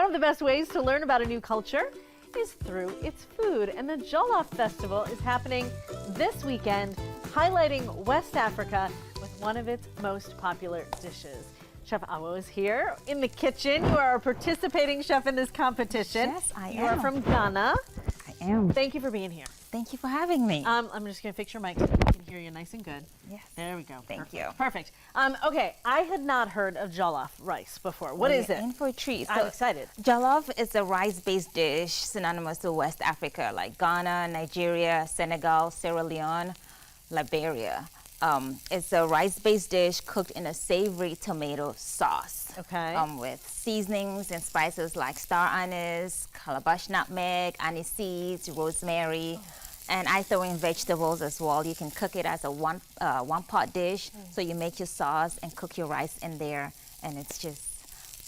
of the best ways to learn about a new culture is through its food. And the Jollof Festival is happening this weekend, highlighting West Africa with one of its most popular dishes. Chef Awo is here in the kitchen. You are a participating chef in this competition. Yes, I am. You are from Ghana. I am. Thank you for being here. Thank you for having me. I'm just going to fix your mic so I can hear you nice and good. Yes. There we go. Thank you. Perfect. Okay, I had not heard of jollof rice before. What is it? In for a treat. I'm excited. Jollof is a rice-based dish synonymous to West Africa, like Ghana, Nigeria, Senegal, Sierra Leone, Liberia. It's a rice-based dish cooked in a savory tomato sauce. Okay. With seasonings and spices like star anise, calabash nutmeg, anise seeds, rosemary. And I throw in vegetables as well. You can cook it as a one-pot dish. So you make your sauce and cook your rice in there, and it's just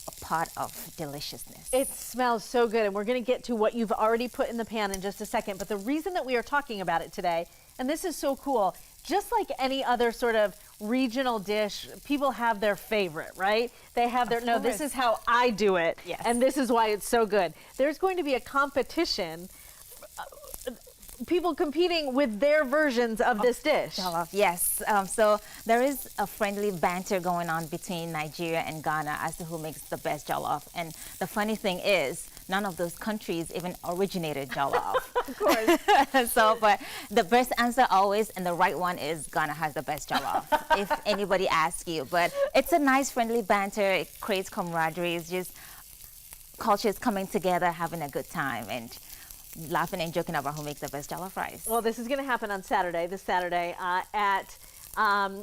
a pot of deliciousness. It smells so good, and we're going to get to what you've already put in the pan in just a second. But the reason that we are talking about it today, and this is so cool, just like any other sort of regional dish, people have their favorite, right? They have their, no, this is how I do it, Yes. and this is why it's so good. There's going to be a competition, people competing with their versions of this dish. Jollof, yes. So there is a friendly banter going on between Nigeria and Ghana as to who makes the best jollof. And the funny thing is, none of those countries even originated jollof. Of course. So, but the best answer always, and the right one, is Ghana has the best jollof, if anybody asks you. But it's a nice friendly banter. It creates camaraderie. It's just cultures coming together, having a good time, and laughing and joking about who makes the best jollof rice. Well, this is going to happen on Saturday, this Saturday, at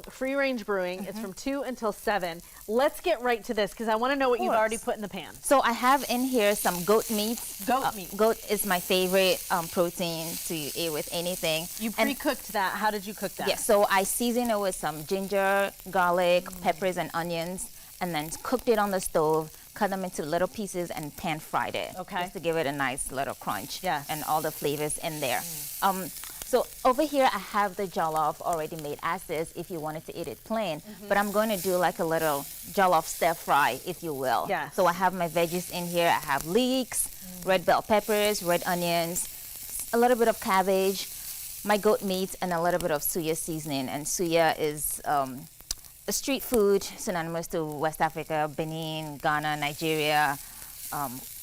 Free Range Brewing. It's from 2 until 7. Let's get right to this because I want to know what you've already put in the pan. So I have in here some goat meat. Goat meat. Goat is my favorite protein to eat with anything. You pre-cooked that. How did you cook that? Yes, so I seasoned it with some ginger, garlic, peppers, and onions, and then cooked it on the stove, cut them into little pieces, and pan fried it. Okay. Just to give it a nice little crunch. Yes. And all the flavors in there. So over here I have the jollof already made as is if you wanted to eat it plain, but I'm going to do like a little jollof stir fry, if you will. Yes. So I have my veggies in here. I have leeks, red bell peppers, red onions, a little bit of cabbage, my goat meat, and a little bit of suya seasoning. And suya is a street food synonymous to West Africa, Benin, Ghana, Nigeria,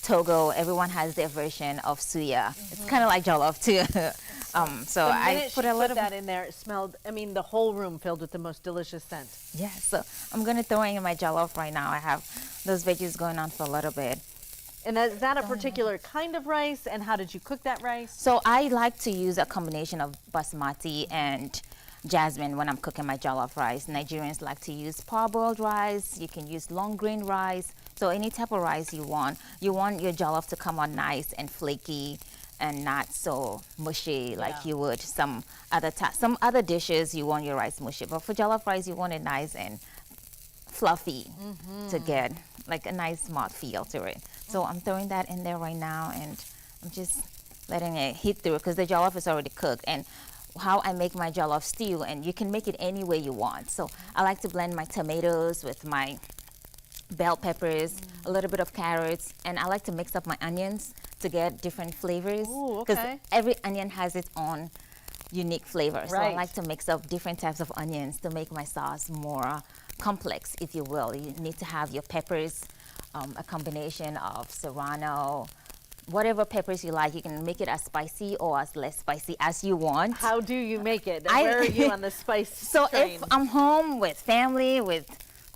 Togo. Everyone has their version of suya. It's kind of like jollof too. So I put a little that in there. It smelled, I mean, the whole room filled with the most delicious scent. Yeah, so I'm going to throw in my jollof right now. I have those veggies going on for a little bit. And is that a particular kind of rice? And how did you cook that rice? So I like to use a combination of basmati and jasmine when I'm cooking my jollof rice. Nigerians like to use parboiled rice. You can use long grain rice. So any type of rice you want your jollof to come on nice and flaky and not so mushy like you would some other dishes. You want your rice mushy, but for jollof rice you want it nice and fluffy to get like a nice mouth feel to it. So I'm throwing that in there right now, and I'm just letting it heat through because the jollof is already cooked. And how I make my jollof stew, and you can make it any way you want. So I like to blend my tomatoes with my bell peppers, a little bit of carrots, and I like to mix up my onions to get different flavors. Ooh, because okay. every onion has its own unique flavor. So I Right. like to mix up different types of onions to make my sauce more complex, if you will. You need to have your peppers, a combination of serrano, whatever peppers you like. You can make it as spicy or as less spicy as you want. How do you make it? Where are you on the spice So train? if I'm home with family, with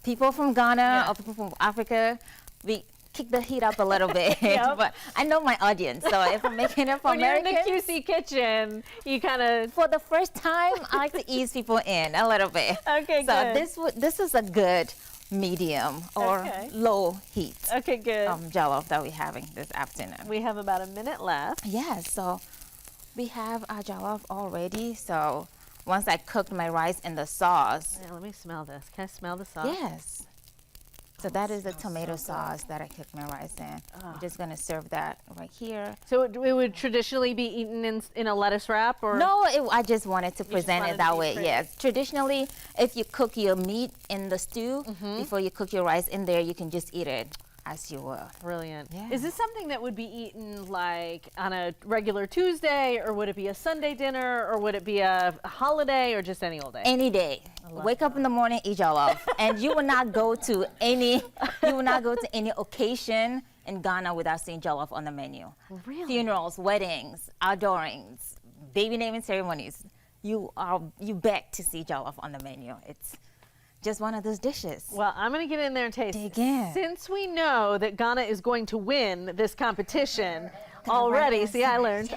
people from Ghana or people from Africa, we kick the heat up a little bit. Yep. But I know my audience, so if I'm making it for when you're in Americans, the QC kitchen, you kind of... for the first time, I like to ease people in a little bit. Okay, so good. this is a good medium or Okay. low heat Okay, good. jollof that we're having this afternoon. We have about a minute left. Yeah, so we have our jollof already. So once I cooked my rice in the sauce, Yeah, let me smell this. Can I smell the sauce? yes. So that is the tomato sauce that I cooked my rice in. I'm just gonna serve that right here. So it would traditionally be eaten in a lettuce wrap, or No, I just wanted to present wanted it to that be way. pretty. Yes. Traditionally, if you cook your meat in the stew before you cook your rice in there, you can just eat it as you will. Brilliant. Yeah. Is this something that would be eaten like on a regular Tuesday, or would it be a Sunday dinner, or would it be a holiday, or just any old day? Any day. Wake up in the morning, eat jollof, and you will not go to any occasion in Ghana without seeing jollof on the menu. Really? Funerals, weddings, outdoorings, baby naming ceremonies. You beg to see jollof on the menu. It's just one of those dishes. Well, I'm going to get in there and taste. Dig in. Since we know that Ghana is going to win this competition already, see, I learned,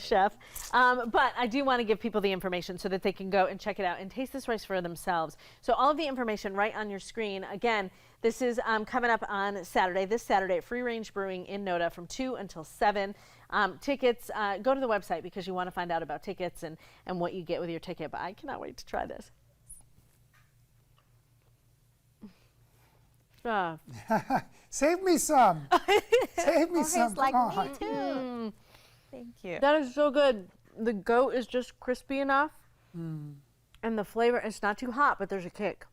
chef. But I do want to give people the information so that they can go and check it out and taste this rice for themselves. So all of the information right on your screen. Again, this is coming up on Saturday, this Saturday at Free Range Brewing in NoDa from 2 until 7. Tickets, go to the website because you want to find out about tickets and what you get with your ticket. But I cannot wait to try this. Save me some. Save me some. Like Come me on. too. Thank you. That is so good. The goat is just crispy enough. And the flavor, it's not too hot, but there's a kick.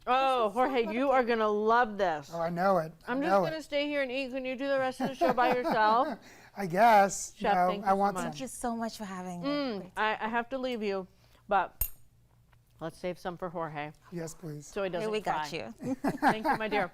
Oh, Jorge, you are going to love this. Oh, I know it. I'm just going to stay here and eat. Can you do the rest of the show by yourself? I guess. Chef, no, thank you I so want much. some. Thank you so much for having me. I have to leave you, but let's save some for Jorge Yes, please. so he doesn't Here we got cry. you. Thank you, my dear.